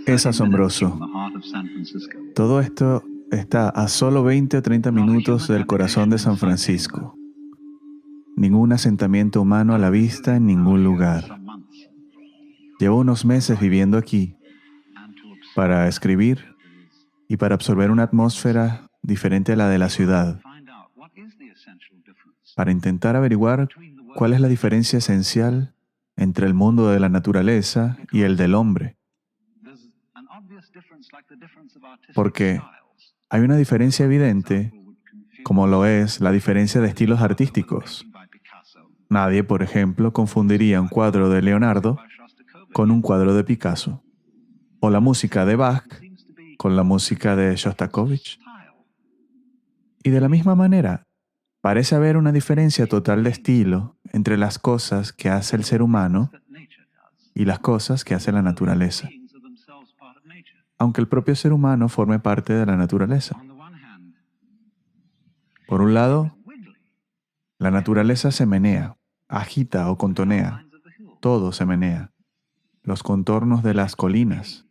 Es asombroso. Todo esto está a solo 20 o 30 minutos del corazón de San Francisco. Ningún asentamiento humano a la vista en ningún lugar. Llevo unos meses viviendo aquí para escribir y para absorber una atmósfera diferente a la de la ciudad, para intentar averiguar cuál es la diferencia esencial entre el mundo de la naturaleza y el del hombre. Porque hay una diferencia evidente, como lo es la diferencia de estilos artísticos. Nadie, por ejemplo, confundiría un cuadro de Leonardo con un cuadro de Picasso, o la música de Bach con la música de Shostakovich. Y de la misma manera, parece haber una diferencia total de estilo entre las cosas que hace el ser humano y las cosas que hace la naturaleza, aunque el propio ser humano forme parte de la naturaleza. Por un lado, la naturaleza se menea, agita o contonea. Todo se menea. Los contornos de las colinas,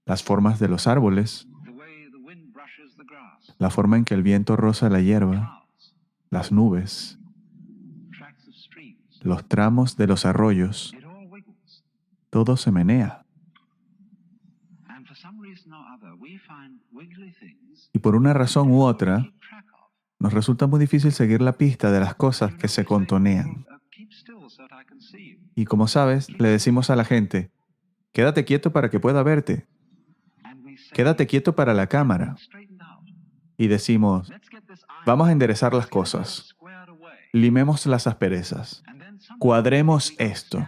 las formas de los árboles, la forma en que el viento roza la hierba, las nubes, los tramos de los arroyos, todo se menea. Y por una razón u otra, nos resulta muy difícil seguir la pista de las cosas que se contonean. Y como sabes, le decimos a la gente, quédate quieto para que pueda verte. Quédate quieto para la cámara. Y decimos, vamos a enderezar las cosas. Limemos las asperezas. Cuadremos esto.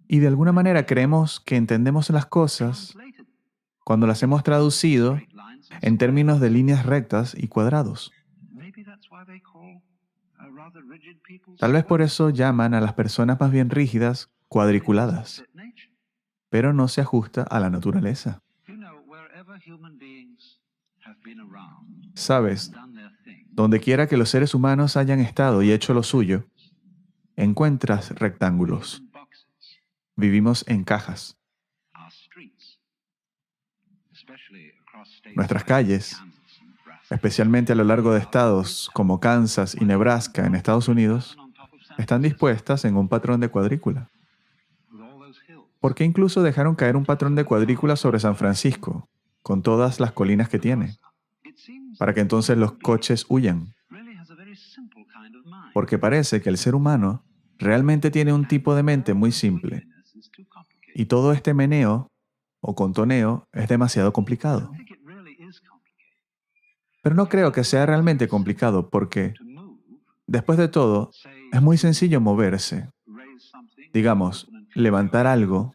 Y de alguna manera creemos que entendemos las cosas cuando las hemos traducido en términos de líneas rectas y cuadrados. Tal vez por eso llaman a las personas más bien rígidas cuadriculadas, pero no se ajusta a la naturaleza. Sabes, donde quiera que los seres humanos hayan estado y hecho lo suyo, encuentras rectángulos. Vivimos en cajas. Nuestras calles, especialmente a lo largo de estados como Kansas y Nebraska en Estados Unidos, están dispuestas en un patrón de cuadrícula. ¿Por qué incluso dejaron caer un patrón de cuadrícula sobre San Francisco, con todas las colinas que tiene? Para que entonces los coches huyan. Porque parece que el ser humano realmente tiene un tipo de mente muy simple. Y todo este meneo o contoneo es demasiado complicado. Pero no creo que sea realmente complicado porque, después de todo, es muy sencillo moverse. Digamos, levantar algo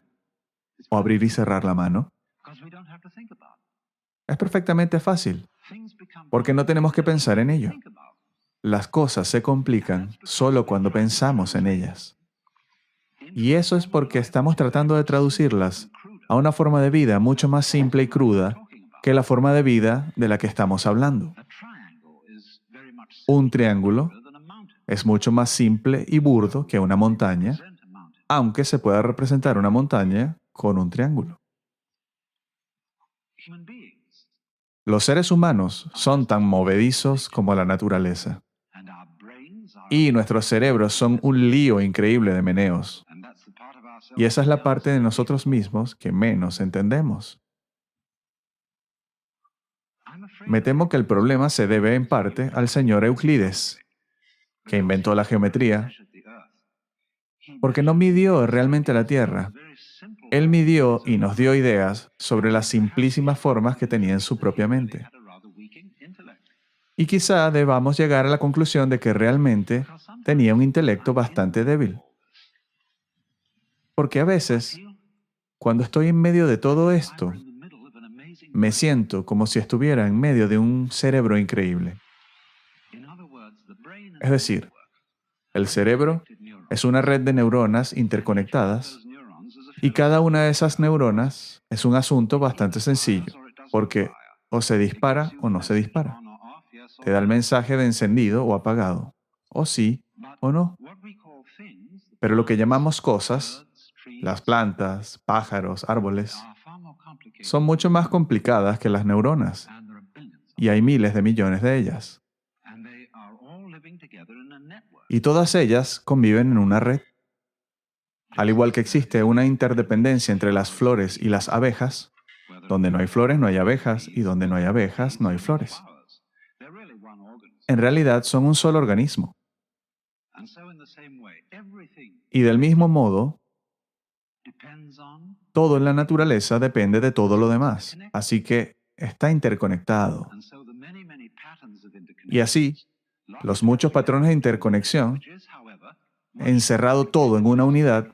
o abrir y cerrar la mano. Es perfectamente fácil, porque no tenemos que pensar en ello. Las cosas se complican solo cuando pensamos en ellas. Y eso es porque estamos tratando de traducirlas a una forma de vida mucho más simple y cruda que la forma de vida de la que estamos hablando. Un triángulo es mucho más simple y burdo que una montaña, aunque se pueda representar una montaña con un triángulo. Los seres humanos son tan movedizos como la naturaleza. Y nuestros cerebros son un lío increíble de meneos. Y esa es la parte de nosotros mismos que menos entendemos. Me temo que el problema se debe en parte al señor Euclides, que inventó la geometría, porque no midió realmente la Tierra. Él midió y nos dio ideas sobre las simplísimas formas que tenía en su propia mente. Y quizá debamos llegar a la conclusión de que realmente tenía un intelecto bastante débil. Porque a veces, cuando estoy en medio de todo esto, me siento como si estuviera en medio de un cerebro increíble. Es decir, el cerebro es una red de neuronas interconectadas y cada una de esas neuronas es un asunto bastante sencillo, porque o se dispara o no se dispara. Te da el mensaje de encendido o apagado, o sí o no. Pero lo que llamamos cosas, las plantas, pájaros, árboles, son mucho más complicadas que las neuronas, y hay miles de millones de ellas. Y todas ellas conviven en una red. Al igual que existe una interdependencia entre las flores y las abejas, donde no hay flores no hay abejas, y donde no hay abejas no hay flores. En realidad son un solo organismo. Y del mismo modo, todo en la naturaleza depende de todo lo demás, así que está interconectado. Y así, los muchos patrones de interconexión, encerrado todo en una unidad,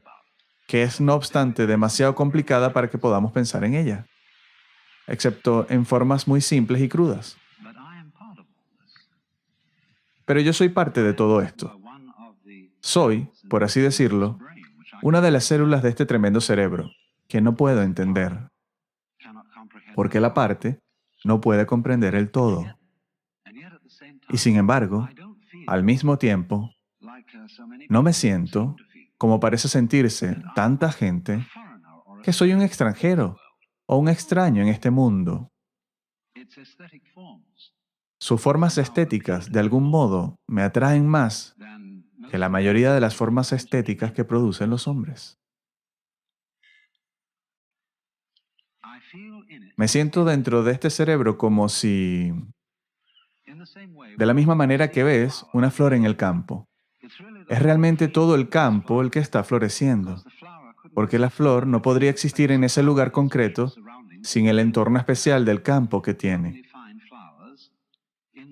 que es no obstante demasiado complicada para que podamos pensar en ella, excepto en formas muy simples y crudas. Pero yo soy parte de todo esto. Soy, por así decirlo, una de las células de este tremendo cerebro, que no puedo entender, porque la parte no puede comprender el todo. Y sin embargo, al mismo tiempo, no me siento, como parece sentirse tanta gente, que soy un extranjero o un extraño en este mundo. Sus formas estéticas, de algún modo, me atraen más que la mayoría de las formas estéticas que producen los hombres. Me siento dentro de este cerebro como si, de la misma manera que ves una flor en el campo, es realmente todo el campo el que está floreciendo, porque la flor no podría existir en ese lugar concreto sin el entorno especial del campo que tiene.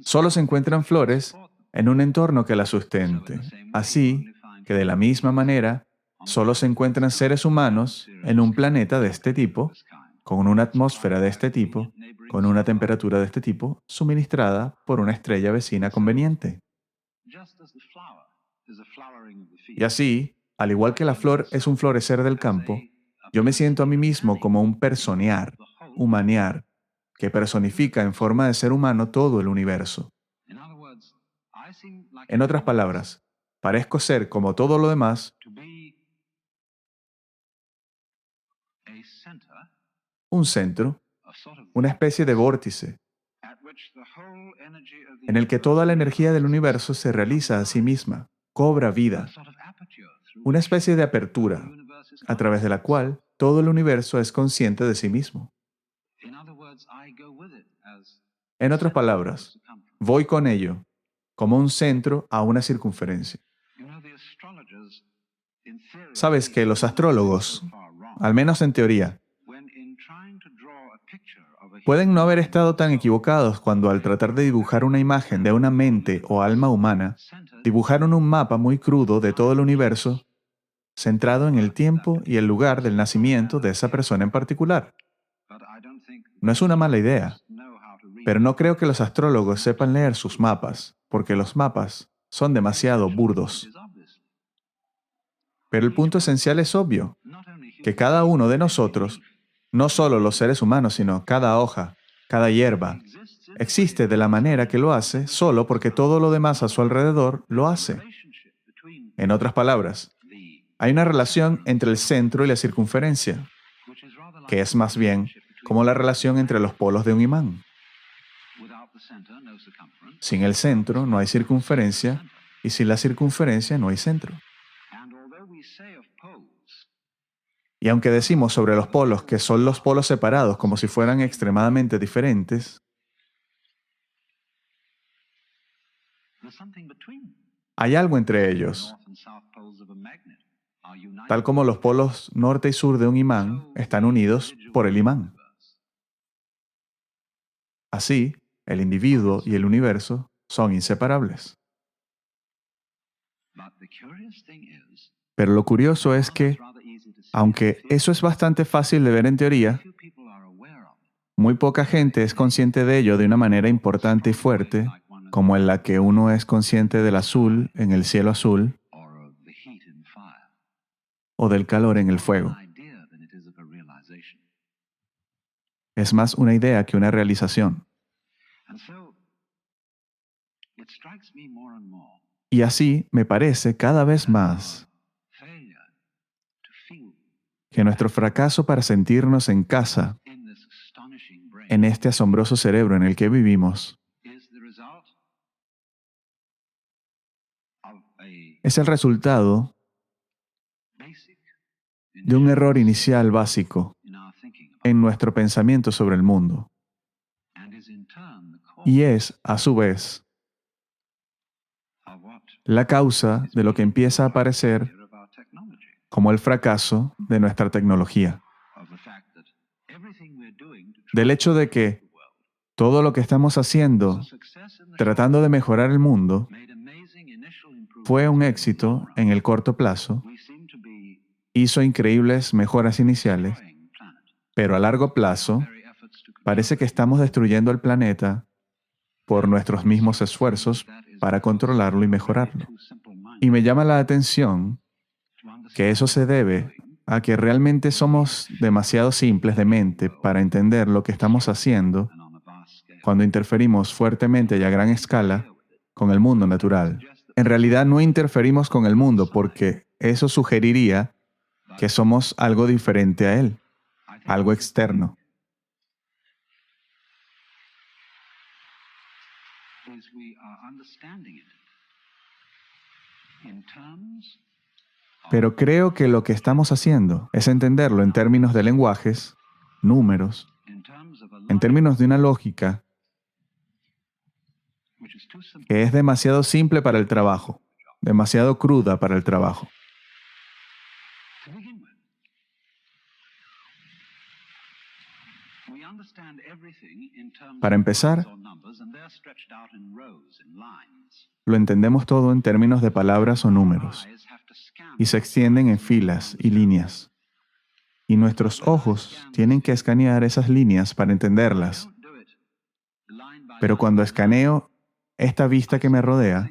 Solo se encuentran flores en un entorno que las sustente. Así que de la misma manera, solo se encuentran seres humanos en un planeta de este tipo, con una atmósfera de este tipo, con una temperatura de este tipo, suministrada por una estrella vecina conveniente. Y así, al igual que la flor es un florecer del campo, yo me siento a mí mismo como un personear, humanear, que personifica en forma de ser humano todo el universo. En otras palabras, parezco ser, como todo lo demás, un centro, una especie de vórtice, en el que toda la energía del universo se realiza a sí misma, cobra vida, una especie de apertura, a través de la cual todo el universo es consciente de sí mismo. En otras palabras, voy con ello, como un centro a una circunferencia. Sabes que los astrólogos, al menos en teoría, pueden no haber estado tan equivocados cuando al tratar de dibujar una imagen de una mente o alma humana, dibujaron un mapa muy crudo de todo el universo, centrado en el tiempo y el lugar del nacimiento de esa persona en particular. No es una mala idea, pero no creo que los astrólogos sepan leer sus mapas, porque los mapas son demasiado burdos. Pero el punto esencial es obvio, que cada uno de nosotros, no solo los seres humanos, sino cada hoja, cada hierba, existe de la manera que lo hace solo porque todo lo demás a su alrededor lo hace. En otras palabras, hay una relación entre el centro y la circunferencia, que es más bien como la relación entre los polos de un imán. Sin el centro no hay circunferencia, y sin la circunferencia no hay centro. Y aunque decimos sobre los polos que son los polos separados como si fueran extremadamente diferentes, hay algo entre ellos. Tal como los polos norte y sur de un imán están unidos por el imán. Así, el individuo y el universo son inseparables. Pero lo curioso es que, aunque eso es bastante fácil de ver en teoría, muy poca gente es consciente de ello de una manera importante y fuerte, como en la que uno es consciente del azul en el cielo azul o del calor en el fuego. Es más una idea que una realización. Y así me parece cada vez más que nuestro fracaso para sentirnos en casa en este asombroso cerebro en el que vivimos es el resultado de un error inicial básico en nuestro pensamiento sobre el mundo. Y es, a su vez, la causa de lo que empieza a aparecer como el fracaso de nuestra tecnología. Del hecho de que todo lo que estamos haciendo, tratando de mejorar el mundo, fue un éxito en el corto plazo, hizo increíbles mejoras iniciales, pero a largo plazo parece que estamos destruyendo el planeta por nuestros mismos esfuerzos para controlarlo y mejorarlo. Y me llama la atención que eso se debe a que realmente somos demasiado simples de mente para entender lo que estamos haciendo cuando interferimos fuertemente y a gran escala con el mundo natural. En realidad no interferimos con el mundo porque eso sugeriría que somos algo diferente a él, algo externo. Pero creo que lo que estamos haciendo es entenderlo en términos de lenguajes, números, en términos de una lógica que es demasiado simple para el trabajo, demasiado cruda para el trabajo. Para empezar, lo entendemos todo en términos de palabras o números, y se extienden en filas y líneas. Y nuestros ojos tienen que escanear esas líneas para entenderlas. Pero cuando escaneo esta vista que me rodea,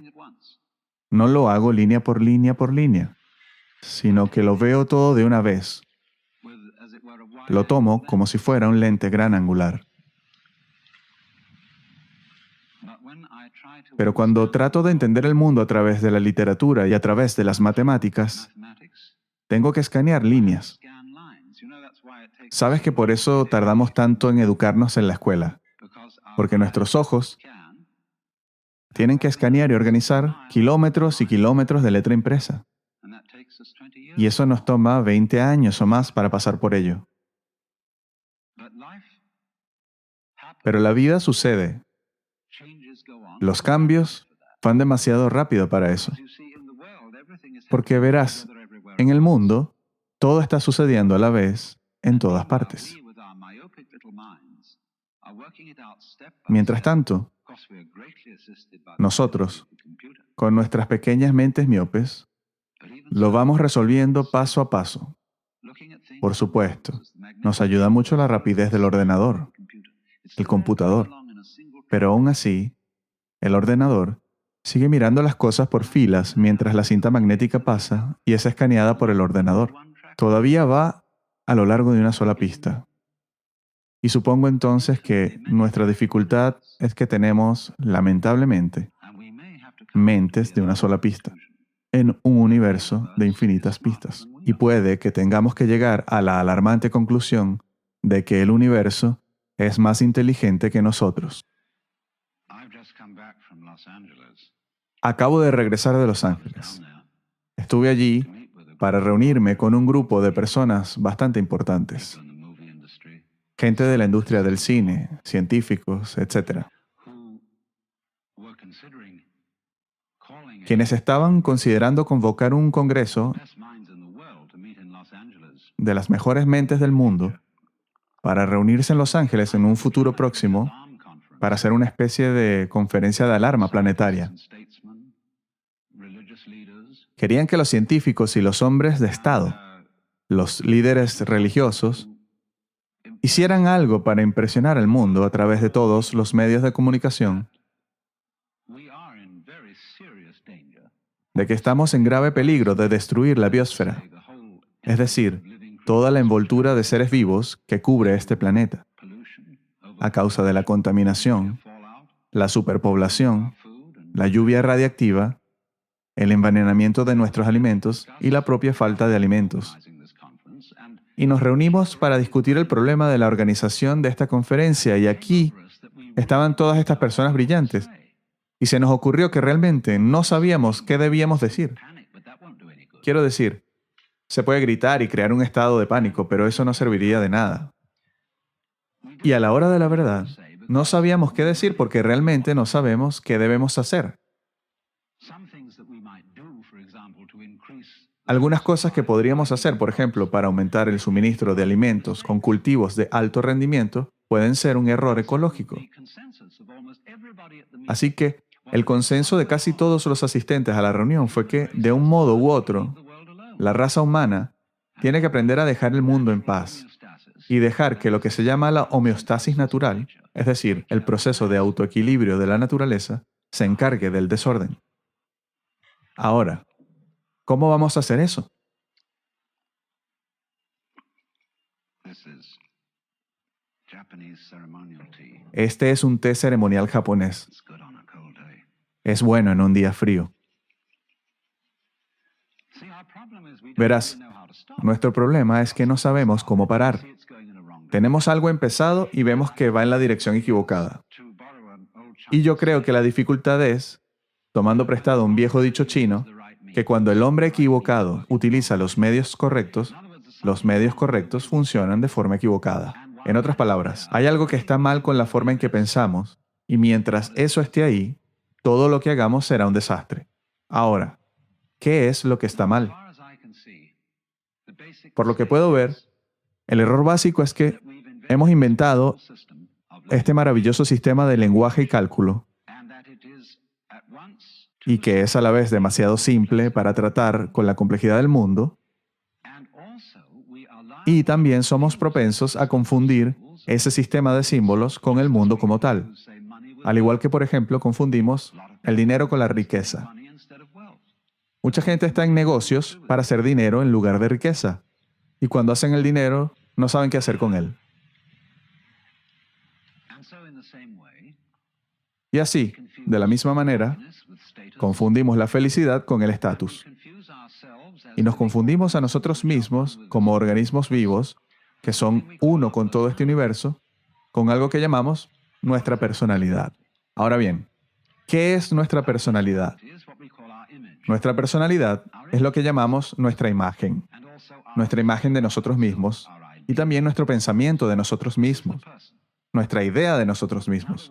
no lo hago línea por línea, sino que lo veo todo de una vez. Lo tomo como si fuera un lente gran angular. Pero cuando trato de entender el mundo a través de la literatura y a través de las matemáticas, tengo que escanear líneas. ¿Sabes que por eso tardamos tanto en educarnos en la escuela? Porque nuestros ojos tienen que escanear y organizar kilómetros y kilómetros de letra impresa. Y eso nos toma 20 años o más para pasar por ello. Pero la vida sucede. Los cambios van demasiado rápido para eso. Porque verás, en el mundo, todo está sucediendo a la vez en todas partes. Mientras tanto, nosotros, con nuestras pequeñas mentes miopes, lo vamos resolviendo paso a paso. Por supuesto, nos ayuda mucho la rapidez del ordenador, el computador. Pero aún así, el ordenador sigue mirando las cosas por filas mientras la cinta magnética pasa y es escaneada por el ordenador. Todavía va a lo largo de una sola pista. Y supongo entonces que nuestra dificultad es que tenemos, lamentablemente, mentes de una sola pista en un universo de infinitas pistas. Y puede que tengamos que llegar a la alarmante conclusión de que el universo es más inteligente que nosotros. Acabo de regresar de Los Ángeles. Estuve allí para reunirme con un grupo de personas bastante importantes. Gente de la industria del cine, científicos, etc. Quienes estaban considerando convocar un congreso de las mejores mentes del mundo para reunirse en Los Ángeles en un futuro próximo para hacer una especie de conferencia de alarma planetaria. Querían que los científicos y los hombres de Estado, los líderes religiosos, hicieran algo para impresionar al mundo a través de todos los medios de comunicación de que estamos en grave peligro de destruir la biosfera, es decir, toda la envoltura de seres vivos que cubre este planeta, a causa de la contaminación, la superpoblación, la lluvia radiactiva, el envenenamiento de nuestros alimentos y la propia falta de alimentos. Y nos reunimos para discutir el problema de la organización de esta conferencia y aquí estaban todas estas personas brillantes. Y se nos ocurrió que realmente no sabíamos qué debíamos decir. Quiero decir, se puede gritar y crear un estado de pánico, pero eso no serviría de nada. Y a la hora de la verdad, no sabíamos qué decir porque realmente no sabemos qué debemos hacer. Algunas cosas que podríamos hacer, por ejemplo, para aumentar el suministro de alimentos con cultivos de alto rendimiento, pueden ser un error ecológico. Así que el consenso de casi todos los asistentes a la reunión fue que, de un modo u otro, la raza humana tiene que aprender a dejar el mundo en paz y dejar que lo que se llama la homeostasis natural, es decir, el proceso de autoequilibrio de la naturaleza, se encargue del desorden. Ahora, ¿cómo vamos a hacer eso? Este es un té ceremonial japonés. Es bueno en un día frío. Verás, nuestro problema es que no sabemos cómo parar. Tenemos algo empezado y vemos que va en la dirección equivocada. Y yo creo que la dificultad es, tomando prestado un viejo dicho chino, que cuando el hombre equivocado utiliza los medios correctos funcionan de forma equivocada. En otras palabras, hay algo que está mal con la forma en que pensamos, y mientras eso esté ahí, todo lo que hagamos será un desastre. Ahora, ¿qué es lo que está mal? Por lo que puedo ver, el error básico es que hemos inventado este maravilloso sistema de lenguaje y cálculo, y que es a la vez demasiado simple para tratar con la complejidad del mundo, y también somos propensos a confundir ese sistema de símbolos con el mundo como tal. Al igual que, por ejemplo, confundimos el dinero con la riqueza. Mucha gente está en negocios para hacer dinero en lugar de riqueza. Y cuando hacen el dinero, no saben qué hacer con él. Y así, de la misma manera, confundimos la felicidad con el estatus. Y nos confundimos a nosotros mismos como organismos vivos, que son uno con todo este universo, con algo que llamamos nuestra personalidad. Ahora bien, ¿qué es nuestra personalidad? Nuestra personalidad es lo que llamamos nuestra imagen de nosotros mismos y también nuestro pensamiento de nosotros mismos, nuestra idea de nosotros mismos.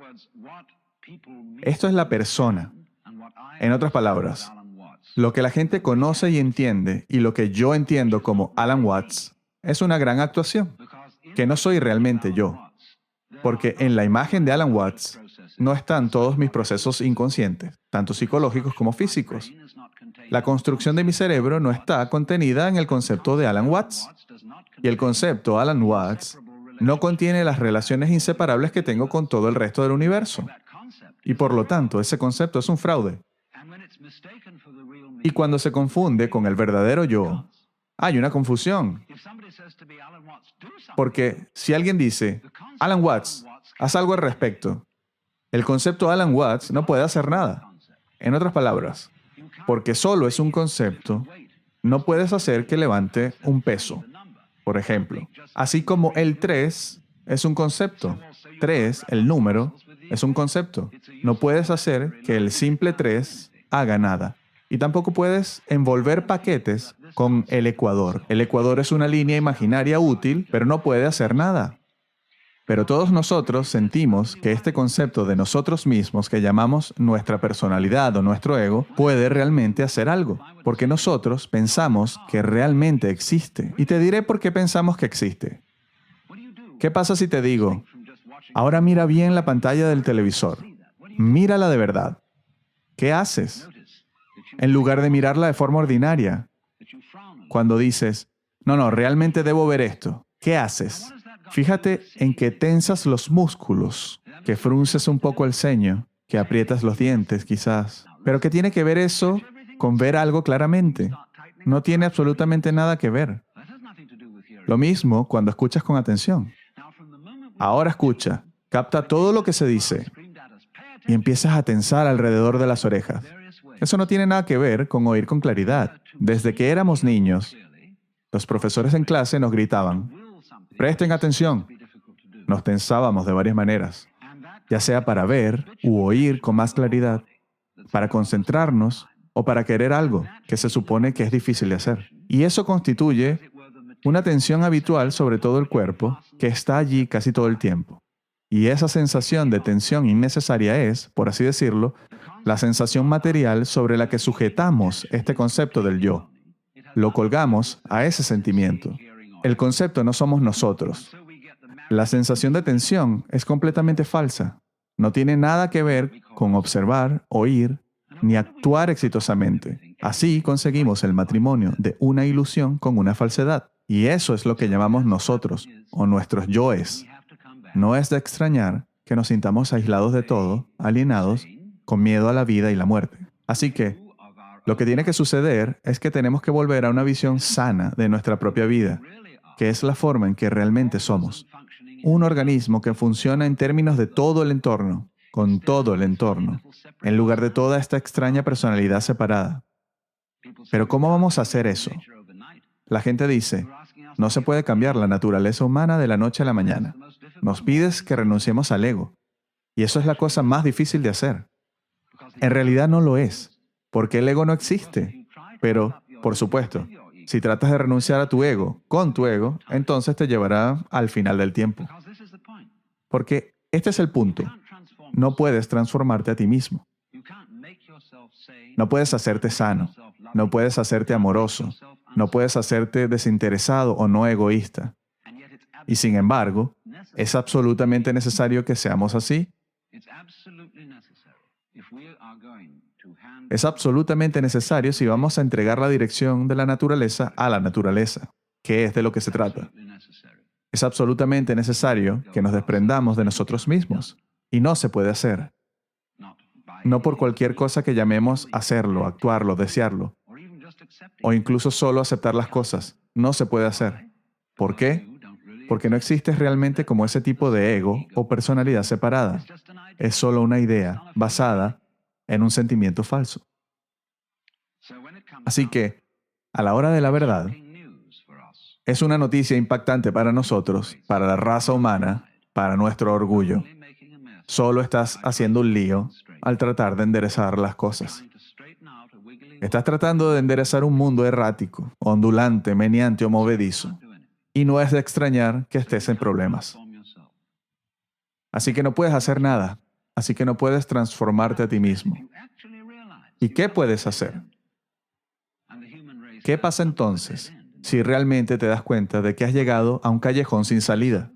Esto es la persona. En otras palabras, lo que la gente conoce y entiende y lo que yo entiendo como Alan Watts es una gran actuación, que no soy realmente yo, porque en la imagen de Alan Watts no están todos mis procesos inconscientes, tanto psicológicos como físicos. La construcción de mi cerebro no está contenida en el concepto de Alan Watts. Y el concepto Alan Watts no contiene las relaciones inseparables que tengo con todo el resto del universo. Y por lo tanto, ese concepto es un fraude. Y cuando se confunde con el verdadero yo, hay una confusión. Porque si alguien dice, Alan Watts, haz algo al respecto, el concepto Alan Watts no puede hacer nada. En otras palabras, porque solo es un concepto, no puedes hacer que levante un peso. Por ejemplo, así como el 3 es un concepto. 3, el número, es un concepto. No puedes hacer que el simple 3 haga nada. Y tampoco puedes envolver paquetes con el ecuador. El ecuador es una línea imaginaria útil, pero no puede hacer nada. Pero todos nosotros sentimos que este concepto de nosotros mismos que llamamos nuestra personalidad o nuestro ego puede realmente hacer algo, porque nosotros pensamos que realmente existe. Y te diré por qué pensamos que existe. ¿Qué pasa si te digo, ahora mira bien la pantalla del televisor, mírala de verdad? ¿Qué haces? En lugar de mirarla de forma ordinaria. Cuando dices, no, realmente debo ver esto, ¿qué haces? Fíjate en que tensas los músculos, que frunces un poco el ceño, que aprietas los dientes quizás. Pero ¿qué tiene que ver eso con ver algo claramente? No tiene absolutamente nada que ver. Lo mismo cuando escuchas con atención. Ahora escucha, capta todo lo que se dice y empiezas a tensar alrededor de las orejas. Eso no tiene nada que ver con oír con claridad. Desde que éramos niños, los profesores en clase nos gritaban, presten atención. Nos tensábamos de varias maneras, ya sea para ver u oír con más claridad, para concentrarnos o para querer algo que se supone que es difícil de hacer. Y eso constituye una tensión habitual sobre todo el cuerpo que está allí casi todo el tiempo. Y esa sensación de tensión innecesaria es, por así decirlo, la sensación material sobre la que sujetamos este concepto del yo. Lo colgamos a ese sentimiento. El concepto no somos nosotros. La sensación de tensión es completamente falsa. No tiene nada que ver con observar, oír, ni actuar exitosamente. Así conseguimos el matrimonio de una ilusión con una falsedad. Y eso es lo que llamamos nosotros, o nuestros yoes. No es de extrañar que nos sintamos aislados de todo, alienados, con miedo a la vida y la muerte. Así que, lo que tiene que suceder es que tenemos que volver a una visión sana de nuestra propia vida, que es la forma en que realmente somos. Un organismo que funciona en términos de todo el entorno, con todo el entorno, en lugar de toda esta extraña personalidad separada. Pero ¿cómo vamos a hacer eso? La gente dice, no se puede cambiar la naturaleza humana de la noche a la mañana. Nos pides que renunciemos al ego. Y eso es la cosa más difícil de hacer. En realidad no lo es, porque el ego no existe. Pero, por supuesto, si tratas de renunciar a tu ego, con tu ego, entonces te llevará al final del tiempo. Porque este es el punto. No puedes transformarte a ti mismo. No puedes hacerte sano. No puedes hacerte amoroso. No puedes hacerte desinteresado o no egoísta. Y sin embargo, ¿es absolutamente necesario que seamos así? Es absolutamente necesario si vamos a entregar la dirección de la naturaleza a la naturaleza, que es de lo que se trata. Es absolutamente necesario que nos desprendamos de nosotros mismos. Y no se puede hacer. No por cualquier cosa que llamemos hacerlo, actuarlo, desearlo. O incluso solo aceptar las cosas. No se puede hacer. ¿Por qué? Porque no existe realmente como ese tipo de ego o personalidad separada. Es solo una idea basada en un sentimiento falso. Así que, a la hora de la verdad, es una noticia impactante para nosotros, para la raza humana, para nuestro orgullo. Solo estás haciendo un lío al tratar de enderezar las cosas. Estás tratando de enderezar un mundo errático, ondulante, meneante o movedizo. Y no es de extrañar que estés en problemas. Así que no puedes hacer nada. Así que no puedes transformarte a ti mismo. ¿Y qué puedes hacer? ¿Qué pasa entonces si realmente te das cuenta de que has llegado a un callejón sin salida?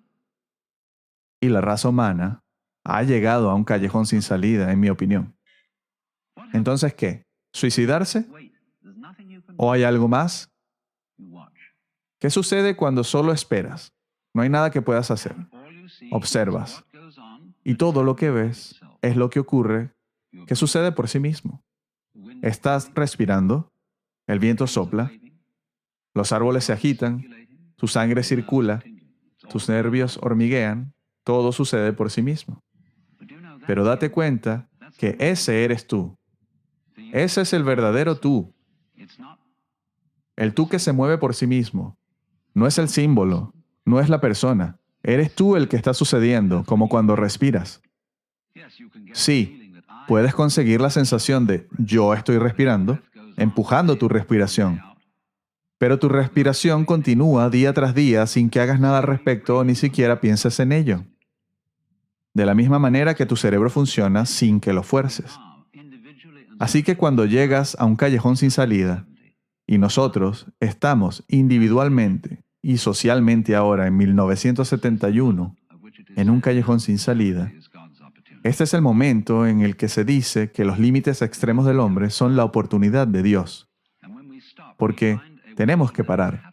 Y la raza humana ha llegado a un callejón sin salida, en mi opinión. Entonces, ¿qué? ¿Suicidarse? ¿O hay algo más? ¿Qué sucede cuando solo esperas? No hay nada que puedas hacer. Observas. Y todo lo que ves es lo que ocurre, que sucede por sí mismo. Estás respirando, el viento sopla, los árboles se agitan, tu sangre circula, tus nervios hormiguean, todo sucede por sí mismo. Pero date cuenta que ese eres tú. Ese es el verdadero tú. El tú que se mueve por sí mismo. No es el símbolo, no es la persona. Eres tú el que está sucediendo, como cuando respiras. Sí, puedes conseguir la sensación de yo estoy respirando, empujando tu respiración. Pero tu respiración continúa día tras día sin que hagas nada al respecto o ni siquiera pienses en ello. De la misma manera que tu cerebro funciona sin que lo fuerces. Así que cuando llegas a un callejón sin salida, y nosotros estamos individualmente y socialmente ahora en 1971 en un callejón sin salida, este es el momento en el que se dice que los límites extremos del hombre son la oportunidad de Dios. Porque tenemos que parar.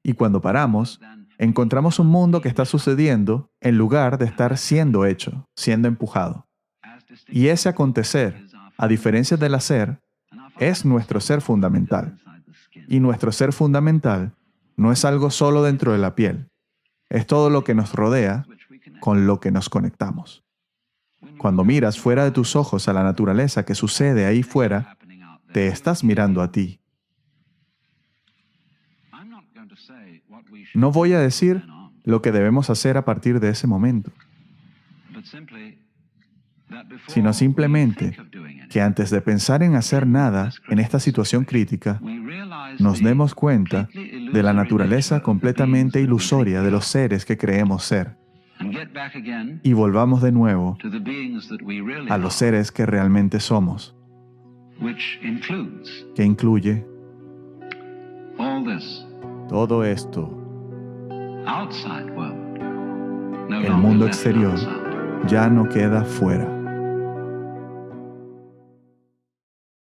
Y cuando paramos, encontramos un mundo que está sucediendo en lugar de estar siendo hecho, siendo empujado. Y ese acontecer, a diferencia del hacer, es nuestro ser fundamental. Y nuestro ser fundamental no es algo solo dentro de la piel. Es todo lo que nos rodea, con lo que nos conectamos. Cuando miras fuera de tus ojos a la naturaleza que sucede ahí fuera, te estás mirando a ti. No voy a decir lo que debemos hacer a partir de ese momento, sino simplemente que antes de pensar en hacer nada en esta situación crítica, nos demos cuenta de la naturaleza completamente ilusoria de los seres que creemos ser y volvamos de nuevo a los seres que realmente somos, que incluye todo esto. El mundo exterior ya no queda fuera.